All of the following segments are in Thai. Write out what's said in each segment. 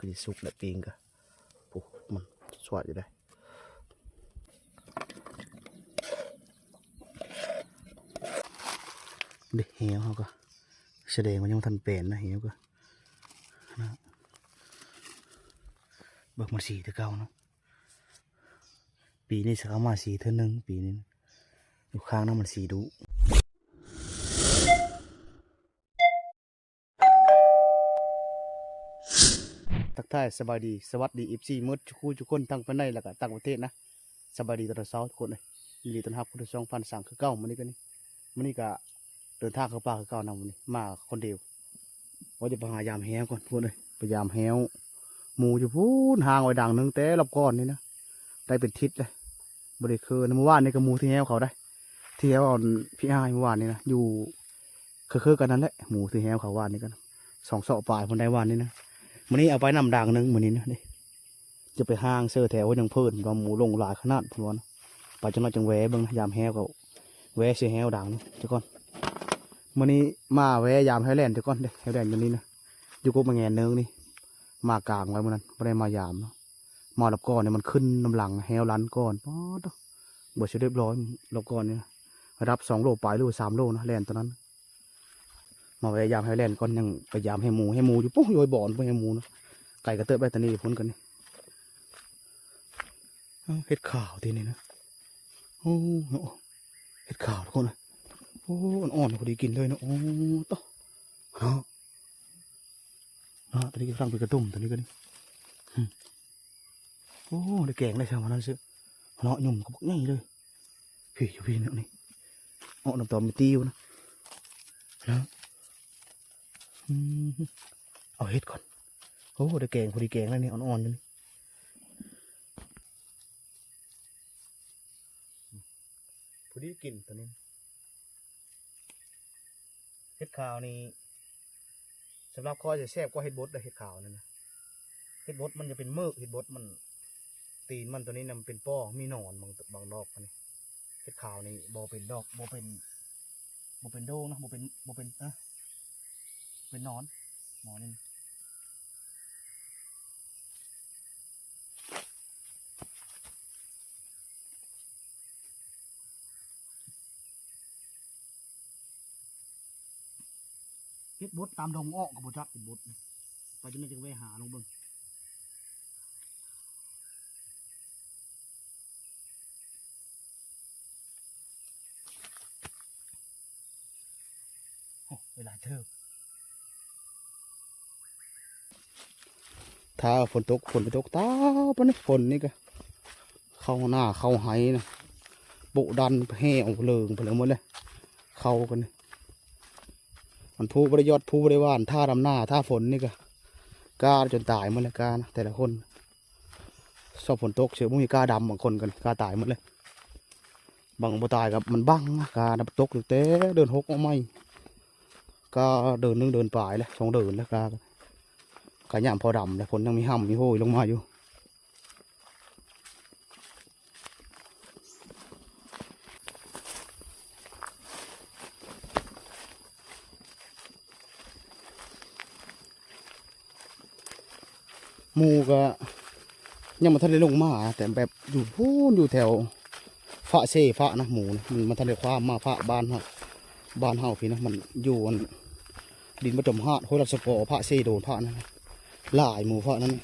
คือสุกและปิงกะโอ้มันสวยอยู่ได้เด็กเหี้ยวเขาก็แสดงว่ายังทันเป็นนะเหี้ยวก็นะเบิกมันสีเท่าเก่าเนาะปีนี้สักมาสีเท่านึงปีนี้อยู่ข้างนั้นมันสีดุทักทายสบายดีสวัสดี14มื้อทุกคนทั้งภายในและก็ต่างประเทศนะสบายดีตอนเช้าทุกคนเลยยินดีต้อนรับผู้ที่ช่องฟันสั่งคือเก่ามื้อนี้กันนี่มื้อนี้ก็เดินทางเข้าป่าคือเก่านำมื้อนี้มาคนเดียวว่าจะไปหายามแฮวก่อนพูดเลยพยายามแฮวหมูอยู่พูนห่างไว้ดังนึงแต่รอบก้อนนี่นะได้เป็นทิศเลยบริคือเมื่อวานนี่ก็หมูที่แฮวเขาได้ที่แฮวเอาพี่อ้ายเมื่อวานนี่นะอยู่คือกันนั่นแหละหมูที่แฮวเขาวานนี่กัน2 เสาปลายคนได้วานนี่นะมื้อนี้เอาไปนำดังนึงมื้อนี้นะนี่จะไปห้างเสื้อแถวยังเพิ่นว่าหมูลงหลายขนาดพุ่นวะไปจังหวัดจังแหวเบิ่งยามแฮวก็แหวเสียแฮวดังนี่ทุกคนมื้อนี้มาแหวยามไฮแลนด์ทุกคนเด้ไฮแลนด์ตัวนี้นะอยู่กบมาแงนเนืองนี่มากลางไว้มื้อนั้นบ่ได้มายามเนาะมาลับก้อนเนี่ยมันขึ้นน้ำหลังแฮวลันก้อนป๊อดบ่สิเรียบร้อยลับก้อนเนี่ยรับ2 โลปลายหรือ3 โลนะแลนด์ตัวนั้นมาแหวยามไฮแลนด์ก่อนยังไปยามให้หมูอยู่ปุ๊บโยยบ่อนไปให้หมูนะไก่กระเติบได้ตอนนี้พ้นกันนี่เห็ดขาวทีนี้นะโอ้เห็ดขาวทุกคนนะโอ้อ่อนๆพอดีกินเลยนะโอ้ต่อตอนนี้กำลังไปกระตุ้มตอนนี้ก็นี่โอ้ได้แกงได้ใช่ไหมนั่นซื้อเนาะหยุ่มก็บอกง่ายเลยพี่อยู่พี่เนี่ยนี่น้ำตอมมีติ้วนะเอาเห็ดก่อนโอ้ได้แกงพอดีแกงแล้วนี่อ่อนๆเลยพอดีกินตอนนี้เห็ดขาวนี่สำหรับข้อจะแซ่บกว่าเห็ดบดเลยเห็ดขาวนั่นนะเห็ดบดมันจะเป็นเมือกเห็ดบดมันตีนมันตัวนี้นำเป็นป้อมีหนอนบางดอกนี่เห็ดขาวนี่บ่เป็นดอกบ่เป็นโดนะบ่เป็นเป็นนอนหมอนี่เห็ดบดตามดงอ้อกับบุจักเห็ดบดไปจะไม่จึงไปหาลงเบิ้งโอ้เวลาเธอถ้าฝนตกไปตกตาปนี่ฝนนี่ก็เข้าหน้าเข้าไหนะบุดันแห่ออกเลิงไปเลยหมดเลยเข้ากันมันผู้บริยอดผู้บริวารท่าดำหน้าท่าฝนนี่ก็กล้าจนตายหมดเลยกล้านะแต่ละคนชอบฝนตกเชื่อมุ้ยกล้าดำบางคนกันกล้าตายหมดเลยบางบ่ตายกับมันบังกล้าดำตกเต้เดินหกออกไม่ก็เดินนึงเดินปลายเลย2 เดินแล้วกล้ากระยำพอดำเลยฝนยังมีห้ำมีโหยลงมาอยู่หมูก็ยังมาทันได้ลงมาแต่แบบอยู่พูนอยู่แถวฝะเซ่ฝะนะหมูนะมันมาทันได้ความมาฝะบ้านเฮาพี่นะมันอยู่ดินประจมหาดโคตรสกอฝะเซ่โดนฝะนะหลายหมูฝะนั้น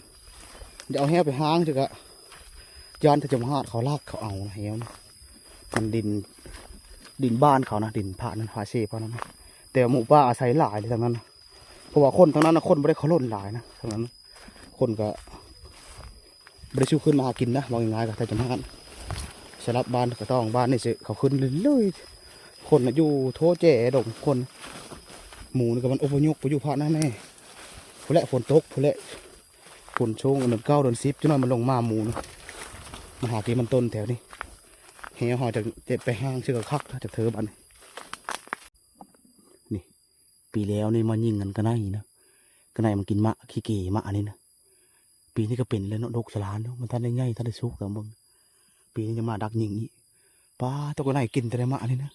เดี๋ยวเอาแห้วไปห้างเถอะกะยานประจมหาดเขาลากเขาเอานะแห้วมันดินบ้านเขานะดินฝะนั้นฝะเซ่ฝะนั้นแต่หมูป่าอาศัยหลายเลยทั้งนั้นเพราะว่าคนทั้งนั้นคนไม่ได้เขาล่นหลายนะทั้งนั้นคนก็บริสุทธิ์ขึ้นมากินนะมองยังไงก็แต่จำนวนสลับบ้านก็ต้องบ้านนี่สิเขาขึ้นเลยคนอยู่โทเจ๋ดงคนหมูนี่ก็มันอพยพไปอยู่ภาคนั้นแน่พอแหละฝนตกพอแหละฝนช่วงเดือน 9 เดือน 10จนมันลงมาหมูนะมันหากินมันต้นแถวนี้เหี้ยหอจะเจ็บไปห้างเชื่อคักถ้าจะเธอบ้านนี่ปีแล้วนี่มันยิงกันก็ได้นะก็ได้มันกินมะขี้เก๋มะอันนี้นะปีนี้ก็เป็นเลยเนาะดกสลานเนาะมันท่านได้ง่ายท่านได้สุกแต่มึงปีนี้จะมาดักยิงนี่ป้าตัวก็ไหนกินแต่ได้มะนี่นะ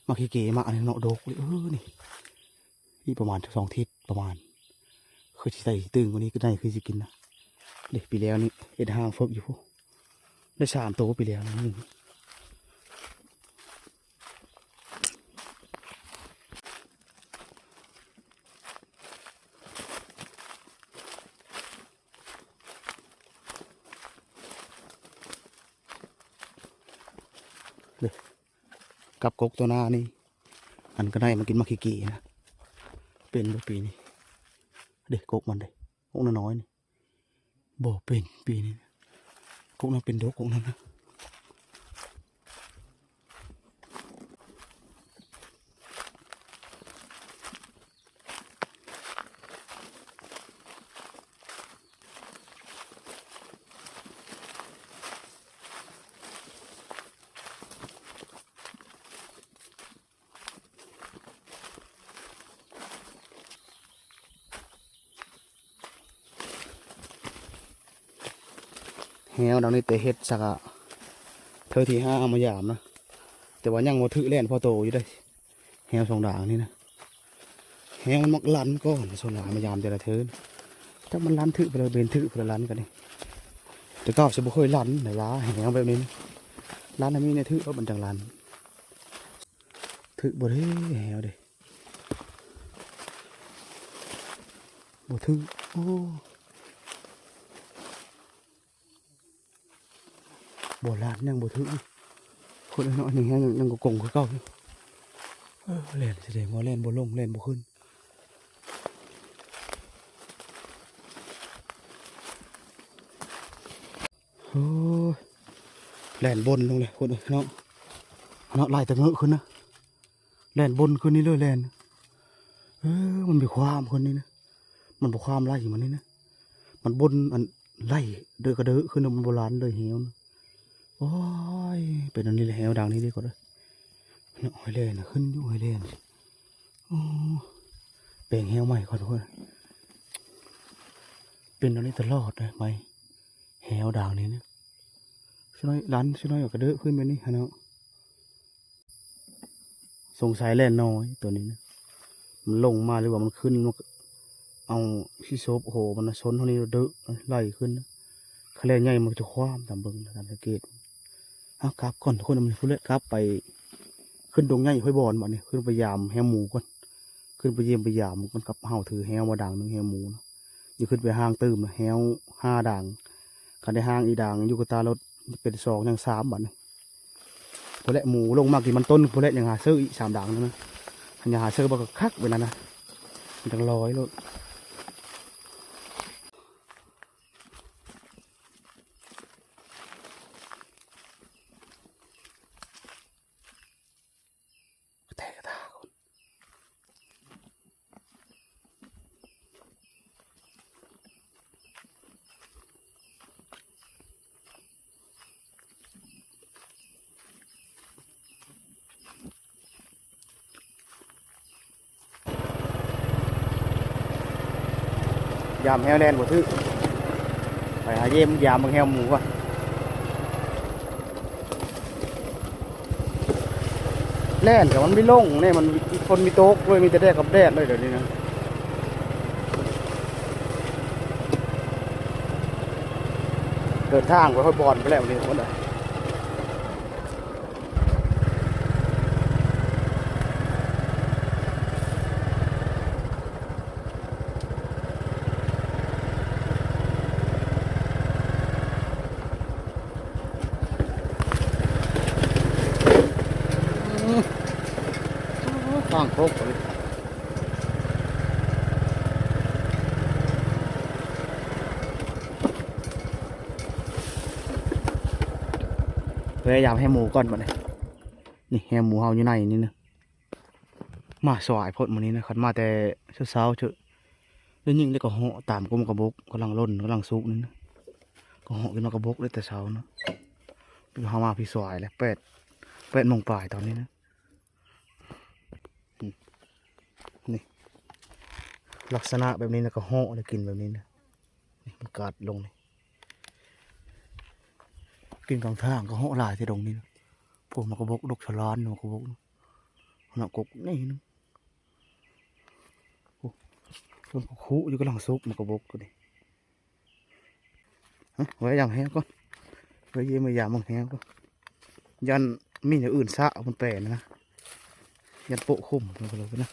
มาขี้เก๋มะนี่เนาะดกเลยนี่ประมาณ2 ทิศประมาณ คือสิใส่ตึงกว่านี้ก็ได้คือสิกินนะเด็กปีแล้วนี่เอ็ดห้างฝึกอยู่พวกได้3 ตัวปีแล้วนี่เลยกับกกตัวหน้านี่อันก็ได้มากินมาขี้กี่นะเป็นบ่ปีนี้เด็กกกมันเด็กกกน้อยนี่บ่เป็นปีนี้กกนั้นเป็นดกกกนั้นนะแหวดังนี้แต่เฮ็ดสักอะเธอที่5เอามายามนะแต่ว่ายังบ่ถือแล่นพอโตอยู่ได้แหว2 ด่างนี่นะแหวมันมักลันก่อนส่วนหลายมายามแต่ละเทินถ้ามันลันถือไปเลยเบนถือไปเลยลันกันนี่แต่ก็จะบ่เคยลันไหนล้าแหวแบบนี้ลันอันนี้เนี่ยถือว่ามันจังลันถือบ่ได้แหวเด้บ่ถือโอ้บ่ลานยังบ่ถือคนน้อยหนึ่งยังก็กงคือเก่าอยู่เล่นแสดงว่าเล่นบ่ลงเล่นบ่ขึ้นโอ้แล่นบนลงเลยคนน้องไล่ตะเงอะขึ้นนะแล่นบนขึ้นนี่เลยแล่นมันมีความคนนี้นะมันบ่ความไล่มันนี่นะมันบนอันไล่เดือกระเดือขึ้นมันโบราณเลยเหี่ยวนะโอ้ยเป็นอันนี้เลยแหวดังนี้ดีกว่าเลยเนี่ยหอยเล่นขึ้นอยู่หอยเล่นเป่งแหวใหม่ขอโทษเป็นอันนี้ตลอดเลยไหมแหวดังนี้เนี่ยช่วยรันช่วยกระเดือขึ้นไปนี่ฮะเนาะสงสัยเล่นน้อยตัวนี้นะมันลงมาหรือว่ามันขึ้นมันเอาที่โซบโหมันชนเท่านี้เดือไล่ขึ้นคะแนนใหญ่มันจะคว้าตามเบิ้งตามสังเกตครับก่อนทุกคนมันพูดเลยครับไปขึ้นตรงใหญ่ห้อยบอลมาเนี่ยขึ้นไปยามแหวหมูก่อนขึ้นไปเยี่ยมไปยามมันกับเห่าถือแหวมาด่างนึงแหวหมูนะอยู่ขึ้นไปห้างตื้มแหว5 ด่างกันได้ห้างอีด่างอยู่กับตารถเป็น2ยัง3บัดนี่พอแหละหมูลงมากี่มันต้นพอแหละยังหาซื้ออีก3 ด่างนั่นนะยังหาซื้อบักคักไปนั่นนะมันจังร้อยเลยแต่กระตาคนยามแหวแลนบ่ถือไปหาเยี่ยมยามมึงแหวหมูก่อนแล่นแต่มันไม่ลงเนี่ยมันคนมีโต๊ะด้วยมีแต่แดดกับแดดเลยเดี๋ยวนี้นะเดินทางไปค่อยบอลไปแล้วนี่คนไหนข้างโคกเลยพยายามให้หมูก่อนมาเลยนี่แฮหมูเฮาอยู่ในนี่นะมาสวายพดมันนี้นะขันมาแต่เช้าเถอะแล้วยิ่งได้ก็เหาะตามกลมกระบกกำลังล่นกำลังซุกนี่นะก็เหาะขึ้นมากระบกได้แต่เช้านะเฮามาพี่สวายแล้ว8 โมงปลายตอนนี้นะนี่ลักษณะแบบนี้นะก็เหาะเลยกินแบบนี้นะนี่มันกัดลงนี่กินกลางทางก็เหาะลายที่ตรงนี้นะพวกมากระบกดกฉลานมากระบกหนักกกนี่นะ ต้นคุอยู่กำลังซุกมันกระบกก็ดิไว้อย่างแห้งก่อนไว้เยี่ยมยามมันแห้งก็ยันมีอย่างอื่นซะมันแปลนะยันโปะคุ้มมันก็เลยนะ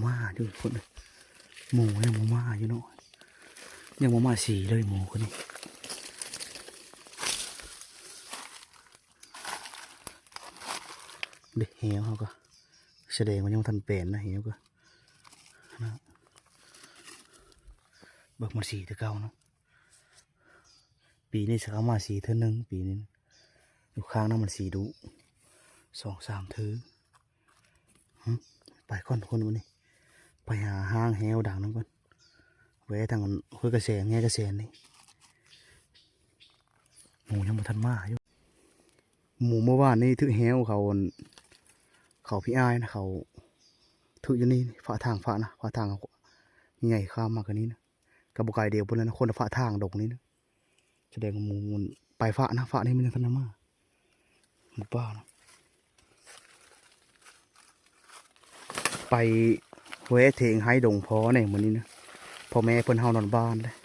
มาดูคนเลยหมูยังมาอยู่เนาะยังมาสีเลยหมูคนนี้เด็กเหี้ยวเขาก็แสดงว่ายังทันเป็นนะเหี้ยวก็นะบักมันสีแต่เก่าเนาะปีนี้สักมาสีเท่านึงปีนี้อยู่ข้างนั้นมันสีดุ2-3 เทื่อไปก่อนคนวันนี้ไปหาห้างแหวดังนั่นก่อนแวะทางห้วยกระแสแง่กระแสนี่หมูยังบ่ทันมาอยู่หมูเมื่อวานนี่ถือแหวเขาพี่อ้ายนะเขาถืออยู่นี่ฝาทางฝานะฝาทางใหญ่ข้ามมากกว่านี้นะกระบอกไก่เดียวบนนั้นคนละฝาทางดงนี้นะแสดงว่าหมูมันไปฝานะฝานี่มันยังทันมาหมูป้านะไปแวะเถงให้ดงพอเนี่ยเหมือนนี้นะพ่อแม่เพิ่นเฮานอนบ้านเลย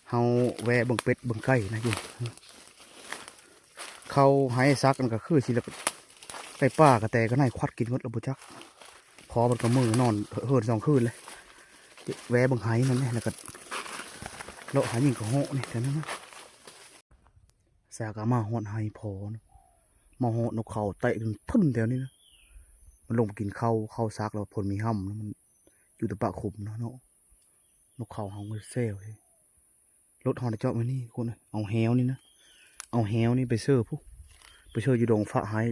เฮาแวะเบิ่งเป็ดเบิ่งไก่นะอยู่เขาให้ซักกันก็คือสิละไปป้ากระแตก็น่าควัดกินหมดแล้วบ่จักพอมันก็มือนอนเหิน2 คืนเลยแวะเบิ่งไห้นั่นแหละแล้วก็เลาะหายิงก็โหนี่แค่นั้นนะสากมาฮอดไห้พอนะมาฮอดนกเขาเตะทึ่นแถวนี้นะมันลงกินข้าวซักแล้วผลมีห้ำแล้วมันอยู่แต่ปากขุมเนาะนกเขาเฮาไม่เซลเลยรถฮอนเจาะมานี่คนเอาแฮวนี่นะเอาแฮวนี่ไปเชื่อพวกไปเชื่ออยู่ดงฟ้าหาย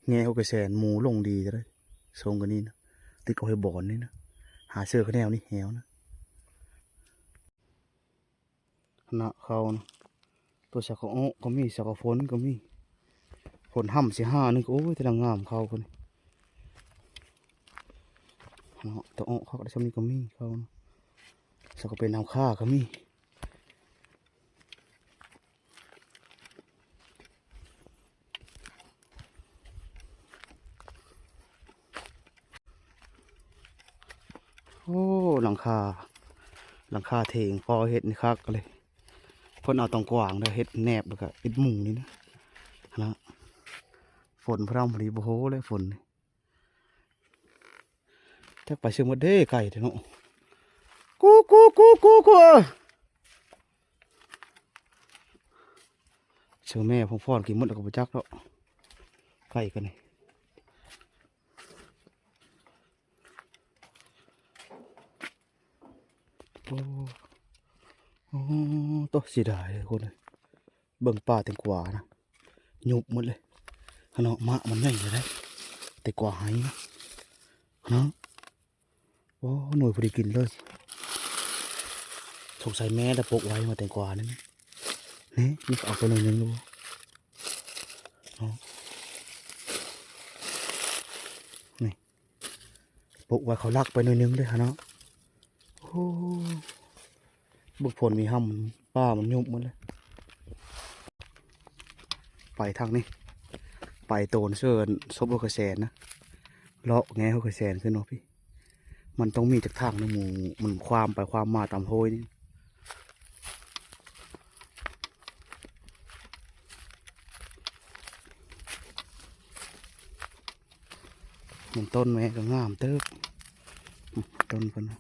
แง่เขากระแสนหมูลงดีจะได้ทรงกันนี่นะติดกับไอ้บ่อนนี่นะหาเชื่อเขาแนวนี่แฮวนะนะเขานะตัวสักกะก็มีสักกะฝนก็มีฝนห้ำสิ5นึงโอ้ยแต่ละงามเขาคนเนาะตัวเขาก็ได้ชมนี่ก็มีเขาสักก็เป็นน้ำค่าก็มีโอ้หลังคาเถงพอเห็ดนี่คักเลยเพิ่นเอาตองกวางเลยเห็ดแนบแล้วก็เห็ดหมูนี่นะฝนพร่ำพอดีโอ้โหเลยฝนถ้าไปเชื่อมดเด้ไก่เนาะกูเชื่อแม่พงฟอนกินหมดแล้วก็ไปจักแล้วไก่กันนี่โอ้ตัวเสียดายเลยคนเลยเบิ่งป่าแตงกวานะหยุบหมดเลยขนาดมะมันใหญ่เลยได้แต่กว่าหายนะนะโอ้หน่วยพอดีกินเลยสงสัยแม่จะปกไว้มาแตงกวานี่นี่เอาไปหน่อยนึงดูนี่ปกไว้เขาลักไปหน่อยนึงเลยฮะเนาะโอ้บุกผลมีห้ำป้ามันยุบหมดเลยไปทางนี้ไปโตนเชิญซบกระแสนนะเลาะแง่เขากระแสนขึ้นเนาะพี่มันต้องมีจากทางนะหมูมันความไปความมาตามโพยนี่ มันต้นแม่ก็งามเติบต้นเพิ่นนะ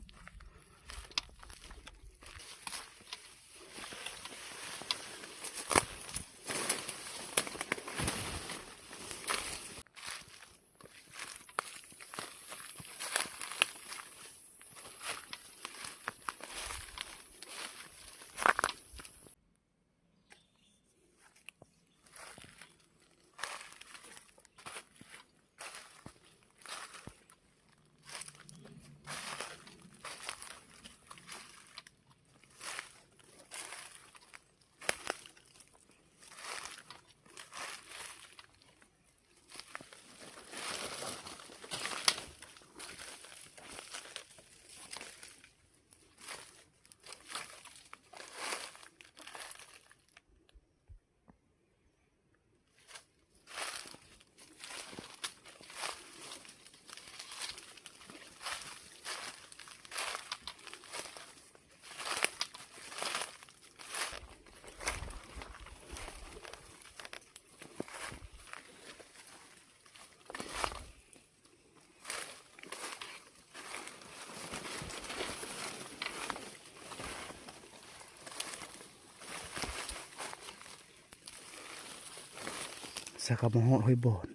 สักกะมาฮอดห้อยบอน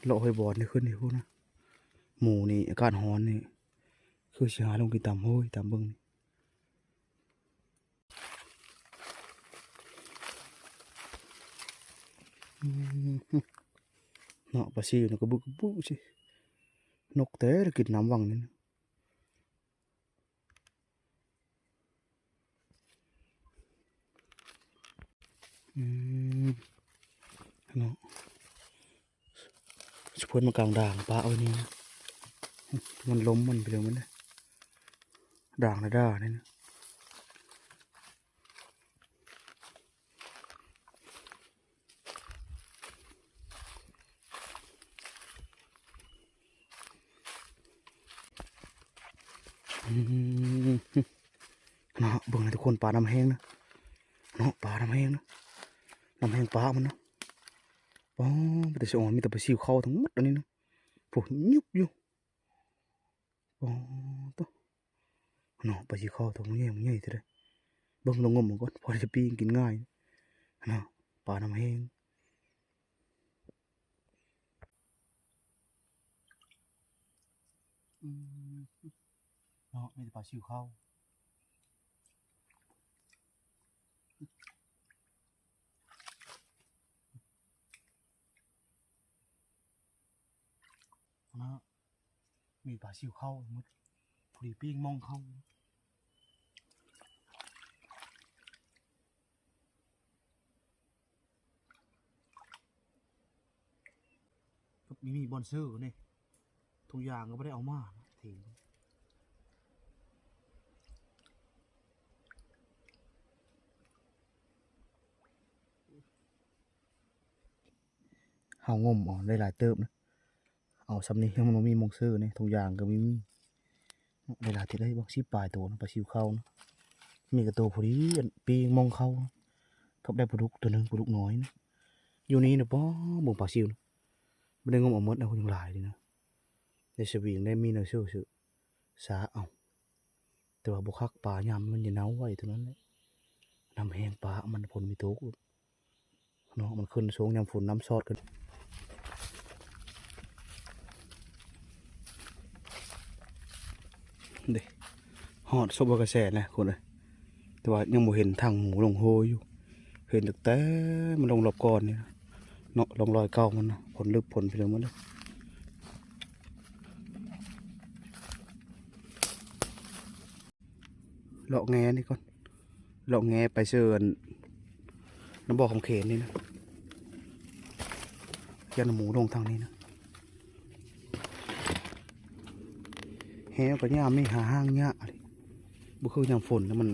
เลาะห้อยบอนนี่ขึ้นนี่พวกนะหมู่นี่อากาศร้อนนี่คือสิหาลงกินตามห้วยตามเบิ่งเนาะปลาซิวนี่ก็บึกบึกสินกแต่กินน้ำวังนี่นะเนาะสะพวนมากลางด่างปลาเอานี่นะมันล้มมันไปเลยมันเลยด่างนะด่าเนี่ยนะเนาะเบิ่งนะทุกคนปลาน้ำแห้งนะเนาะปลาน้ำแห้งนะน้ำแห้งปลามันนะอ๋อแต่สิอ๋อมีแต่ปลาซิวเข้าทั้งหมดอันนี้นะพวกยุบอยู่อ๋อตัวเนาะปลาซิวเข้าทั้งมันใหญ่เท่าไรเบิ่งลงงมมันก่อนพอจะปีนกินง่ายเนาะปลาน้ำแห้งเนาะมีแต่ปลาซิวเข้าเนาะมีปลาซิวเข้าหมดพอดีปิ้งมองเข้ามีบอนเซอร์นี่ทุกอย่างก็ไม่ได้เอามาทิ้งเฮางมอ๋อได้หลายเติบนะเอาสำนี้ยังมันมีมองเซอร์นี่ทุกอย่างก็มีได้หลายที่ได้บอกชิปลายตัวนะปลาซิวเข้านะมีกระตัวพอดีปีงมองเข้าทบได้ปลาดุกตัวหนึ่งปลาดุกน้อยนะอยู่นี่นะป้อบ่งปลาซิวนะไม่ได้งมเอาหมดนะคนยังหลายเลยนะในสวิงได้มีเนื้อเชื่อสือสาเอาแต่ว่าบุคักปลายำมันจะเน่าไว้ตรงนั้นเลยน้ำแห้งปลามันผลมีทุกเนาะมันขึ้นสูงยำฝนน้ำซอดกันเด็หอดซบกระแสนะคนเลยแต่ว่ายังไม่เห็นทางหมูลงโฮอยู่เห็นแต่มันลงหลบก่อนนี่เนาะลงรอยเก่ามันผลลึกผลไปเลยมันเลยเลาะแงนี่ก่อนเลาะแงไปเชิญน้ำบ่อของเขนนี่นะยันหมูลงทางนี้นะแหวกับย่ามนี่หาห้างยะอะไรบุคือยามฝนแล้วมัน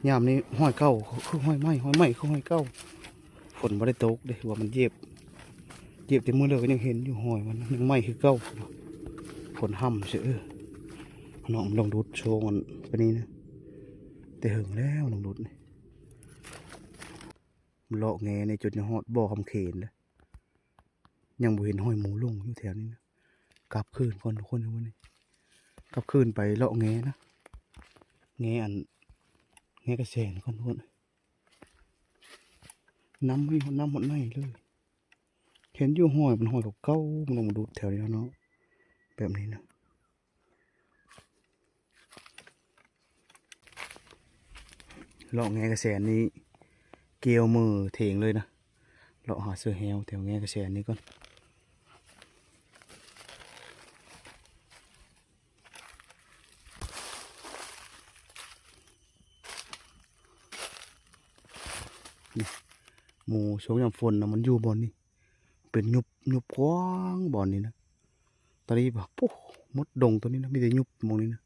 ยามนี้ห้อยเก้าคือห้อยไม้คือห้อยเก้าฝนไม่ได้ตกเลยว่ามันเย็บแต่มือเลยก็ยังเห็นอยู่ห้อยมันยังไม้คือเก้าฝนห่ำเสือน้องลองดูดโชว์มันไปนี้นะแต่หึงแล้วลองดูดนี่มันเลาะแงในจุดยอดบ่อคำเขนเลย ยังบ่เห็นห้อยหมูลงอยู่แถวนี้นะกลับคืนก่อนทุกคนนะวันนี้กลับคืนไปเลาะแงนะแงแงกระแสนก่อนทุกคนน้ำไม่น้ำหมดไหนเลยเห็นอยู่ห้อยมันห้อยเก่าๆมันลงมาดูแถวนี้แล้วเนาะแบบนี้นะเลาะแงกระแสนนี้เกี่ยวมือเถงเลยนะเลาะหาเสือแฮวแถวแงกระแสนนี้ก่อนนี่หมูช่วงยามฝนนะมันอยู่บอนนี่เป็นยุบกว้างบอนนี้นะตอนนี้แบบปุ๊บมดดงตัวนี้นะมีแต่ยุบมองนี้นะ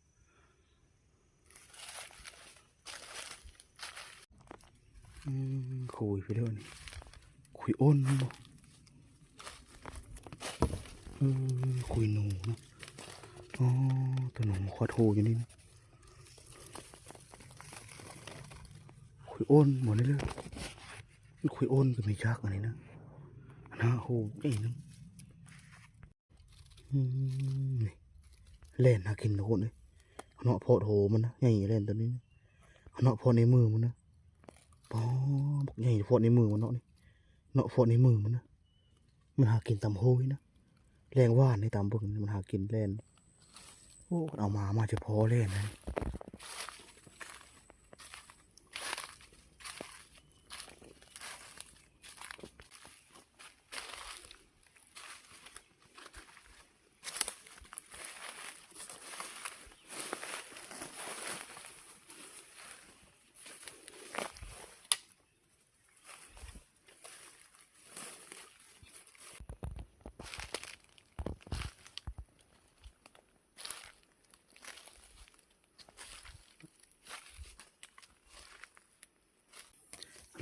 คุยไปเรื่อยนี่คุยอ้นบ่คุยหนูนะอ๋อตัวหนูขอโทรอยู่นี่นะคุยอ้นหมดเลยเลยคุยอ้นก็ไม่ชักอันนี้นะนะโหไอ้นึงนี่เล่นหากินทุกคนเลยเนาะโพดโหมันนะใหญ่เล่นตัวนี้นะเนาะโพดในมือมันนะปอบอกใหญ่โพดในมือมันเนาะนี่เนาะโพดในมือมันนะมันหากินตำโหยนะแรงว่านในตำบึงมันหากินเล่นโอ้เอามาจะพอเล่นนะ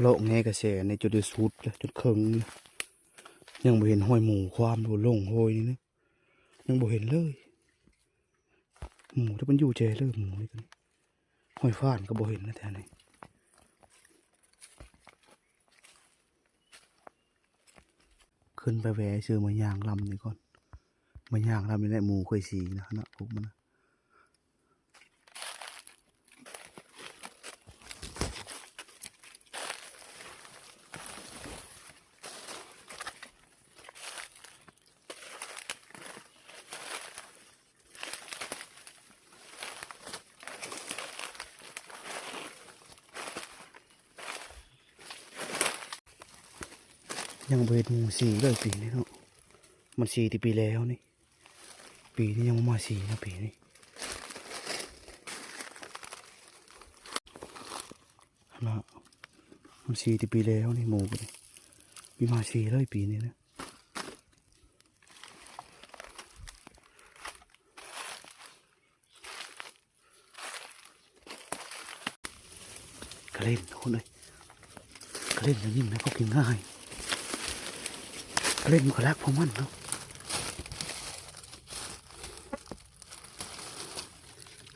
โลกแง่กระแสในจุดที่สุดเลยจุดเคิงเลยยังบ่เห็นห้อยหมูความดูลงห้อยนี่นะยังบ่เห็นเลยหมูถ้ามันอยู่เจเลยหมูนี่กันห้อยฟ้านก็บ่เห็นนะแถวนี้ขึ้นไปแหวซื้อมายางลำนี่ก่อนมายางลำนี่แหละหมูค่อยสีนะนะพวกมันนะยังบ่เห็นหมูสีเลยปีนี้เนาะมันสีที่ปีแล้วนี่ปีนี้ยังมาสีนะปีนี้นะมันสีที่ปีแล้วนี่หมูกันมีมาสีเลยปีนี้นะกระเล่นคนเลยกระเล่นอย่างนี้นะก็กินง่ายกระเล่นมันก็รักพวกมันเนาะ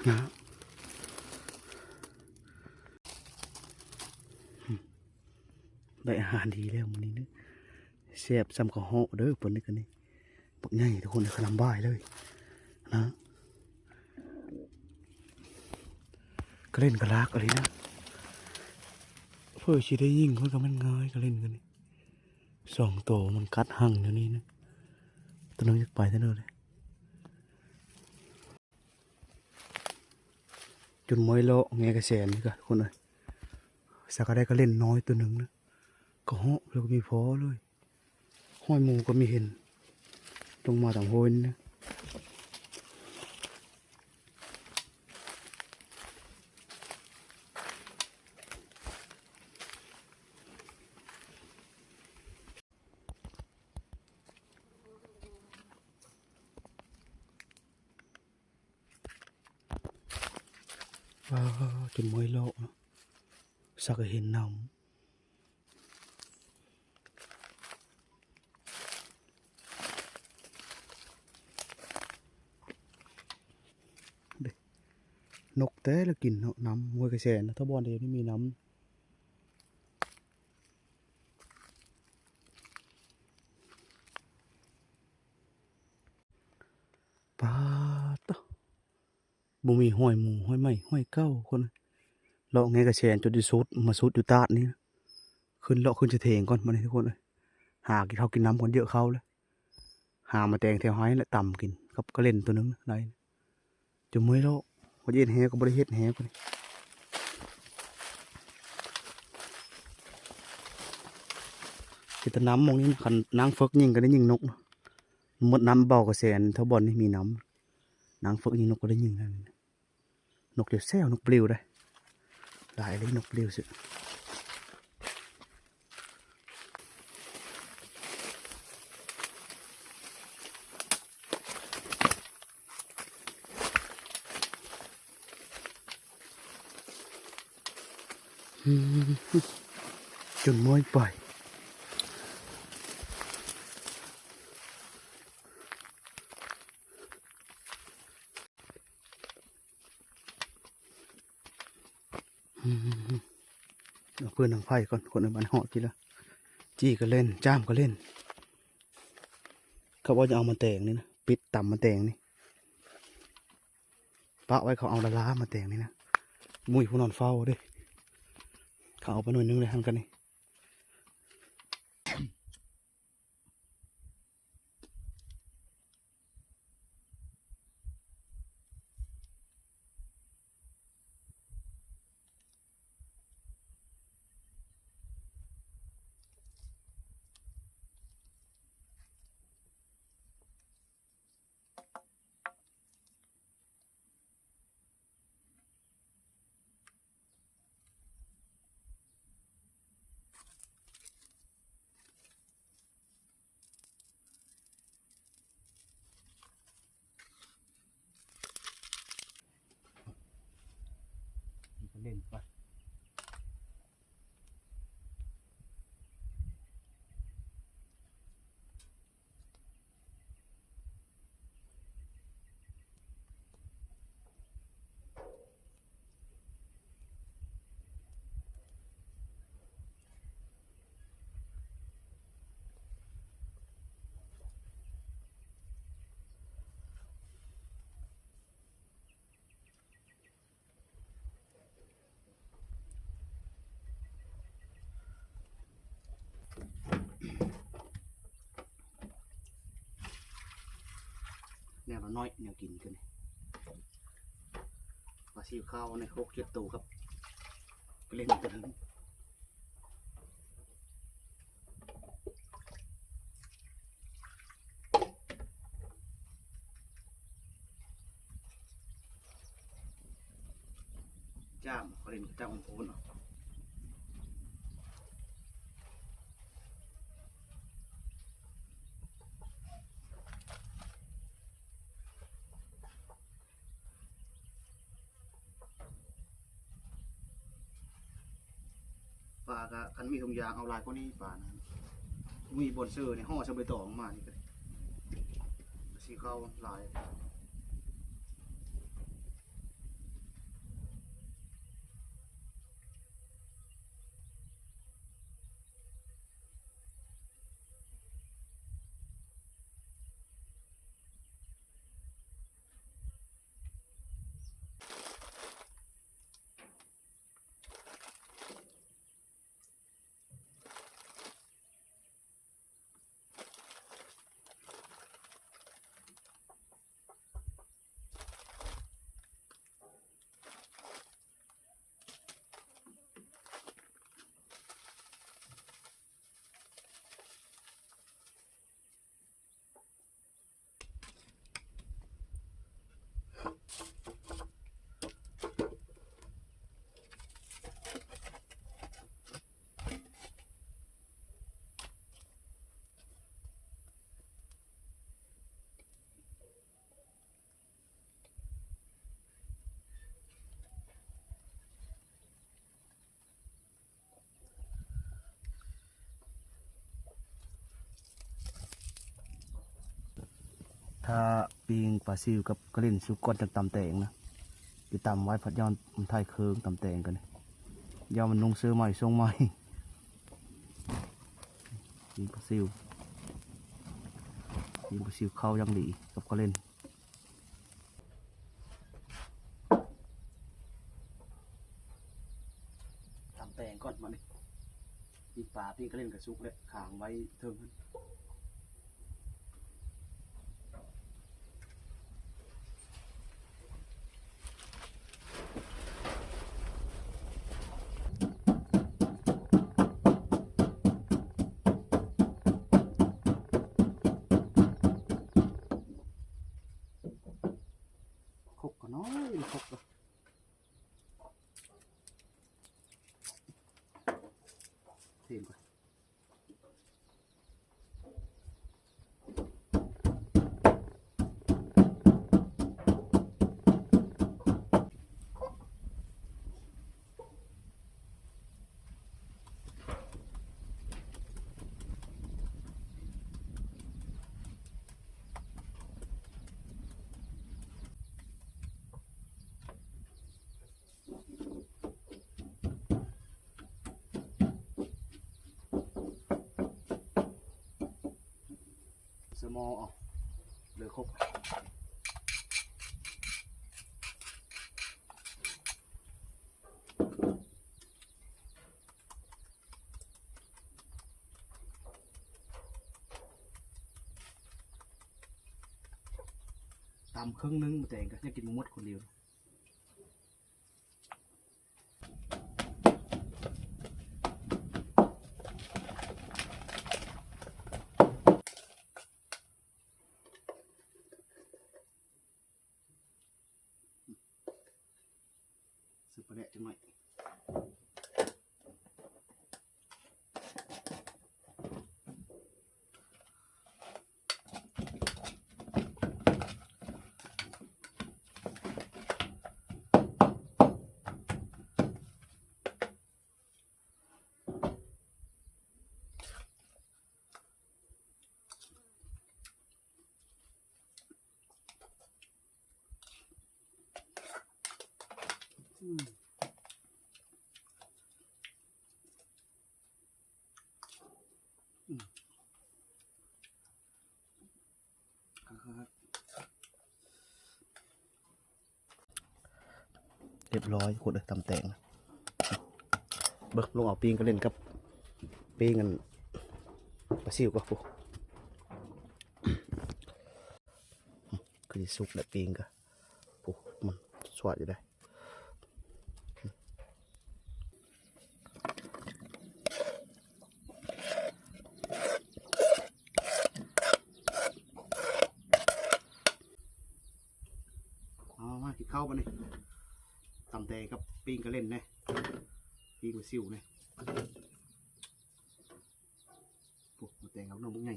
นะได้อาหารดีแล้ววันนี้นะเสียบซ้ำกับห่อเด้อปนนี้กันนี่ปักใหญ่ทุกคนขนมบ่ายเลยนะก็เล่นกระลากอะไรนะเพื่อชีได้ยิ่งเพื่อก็มันง่ายก็เล่นกันนี่สองตัวมันกัดหั่งเดี๋ยวนี้นะตัวนึงจะไปเท่านั้นเลยจนมวยโลแงกระแสนนี่ก็คนเลยสักก็ได้ก็เล่นน้อยตัวหนึ่งนะก็ห่อแล้วก็มีพอเลยห้อยหมูก็มีเห็นลงมาต่างโหยนี่นะจนมวยโลสักก็เห็นน้ำนกแต่ละกินเนาะน้ำมวยกระแสนะถ้าบอลเดียวนี่มีน้ำ บ่มีห้อยหมูห้อยไม้ห้อยเก้าคนเลาะไงกระแสนจนที่สุดมาสุดอยู่ตาดนี่ขึ้นเลาะขึ้นจะเถงก่อนมาเลยทุกคนเลยหากินข้าวกินน้ำคนเยอะเขาเลยหามาแตงแถวห้อยและต่ำกินกับก็เล่นตัวนึงไรจะเมื่อยแล้วพอเย็นแฮก็บริเฮ็ดแฮคนที่ตะน้ำมองนี่คันนางเฟิกยิงก็ได้ยิงนกหมดน้ำเบากระแสนเท่าบอลนี่มีน้ำนางเฟิกยิงนกก็ได้ยิงนกเดี๋ยวแซวนกปลิวได้หลายเลยนกปลิวสิจนมวยไปเอาเพื่อนทางไผ่ก่อนคนในบ้านหอดทีละจี้ก็เล่นจ้ามก็เล่นเขาว่าจะเอามาแต่งนี่นะปิดต่ำมาแต่งนี่ปะไว้เขาเอาละล้ามาแต่งนี่นะมุ้ยผู้นอนเฝ้าด้วยเขาเอาไปหน่อยนึงเลยทำกันนี่เล่นไปแนวละน้อยแนวกินกันปลาซิวข้าวใน6-7ตัวครับไปเล่นกันทั้งจ้ามเขาเล่นกับจ้ามของโพนปลากะคันมีถุงยางเอาลายพวกนี้ปลานะมีบนเสื้อในห่อเสื้อใบตองมานี่ก็สีข้าวลายถ้าปีงปลาซิวกับกระลิ่นสุกก้อนจากตำแตงนะจะตำไว้พัดย้อนมันไทยเคืองตำแตงกันย้อนมันนุ่งเสื้อใหม่ทรงใหม่ปีงปลาซิวปีงปลาซิวเข้ายังดีกับกระลิ่น ปีก็เล่นกับซุกและขางไว้เทิงมันคกก็น้อยคกก็เทียมก่อนสมอออกเหลือคกตามครึ่งนึงแต่เองก็จะกินมดคนเดียวสึกประเดะจังหน่อยเรียบร้อยคนเลยตำแตงเบิกลงเอาปีงก็เล่นกับปีงกันปลาซิวก็ปุ๊คือสุกและปีงก็ปุ๊มันสวัสดอยู่ได้มากินข้าวปะนี่ตำแตงกับปีงก็เล่นนะปีงปลาซิวนะปุ๊มาแตงกับน้องมุ้งไง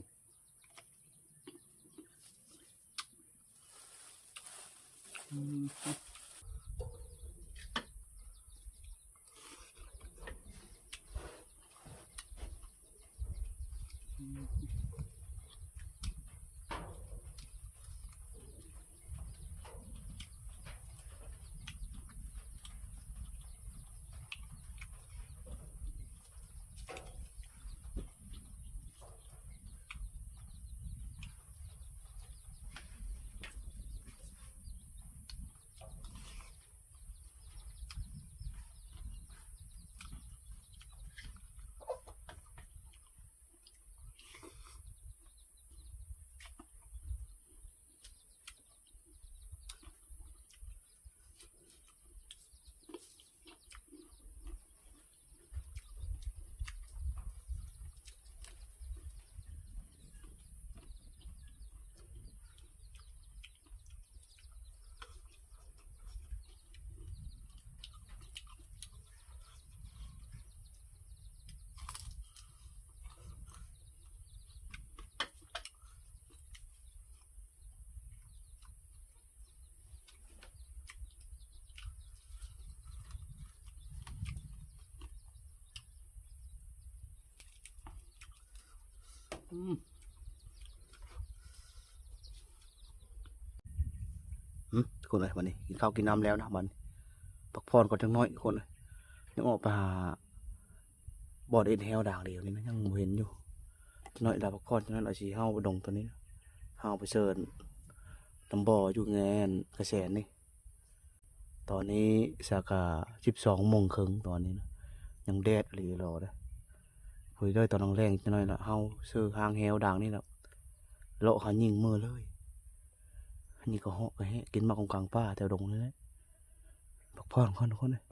คนเลยวันนี้กินข้าวกินน้ำแล้วนะมันพักผ่อนก่อนจังน้อยคนเลยยังออกไปหาบ่อเด็ดแฮวด่างเดียวนี่นะยังเห็นอยู่น้อยดาวพักผ่อนจังนั้นเอาชีเฮาไปดงตัวนี้เฮาไปเชิญลำบ่ออยู่แงนกระแสนี่ตอนนี้สากา12 โมงครึ่งตอนนี้นะยังแดดหรือรอได้ เฮ้ยเลยตอนแรงๆจังหน่อยละเฮาซื้อหางแหวด่างนี่แหละเลาะหายิงมือเลยอันนี้ก็เหาะก็แฮะกินมากของกลางป่าแถวดงนี่แหละพักผ่อนก่อนทุกคนเลย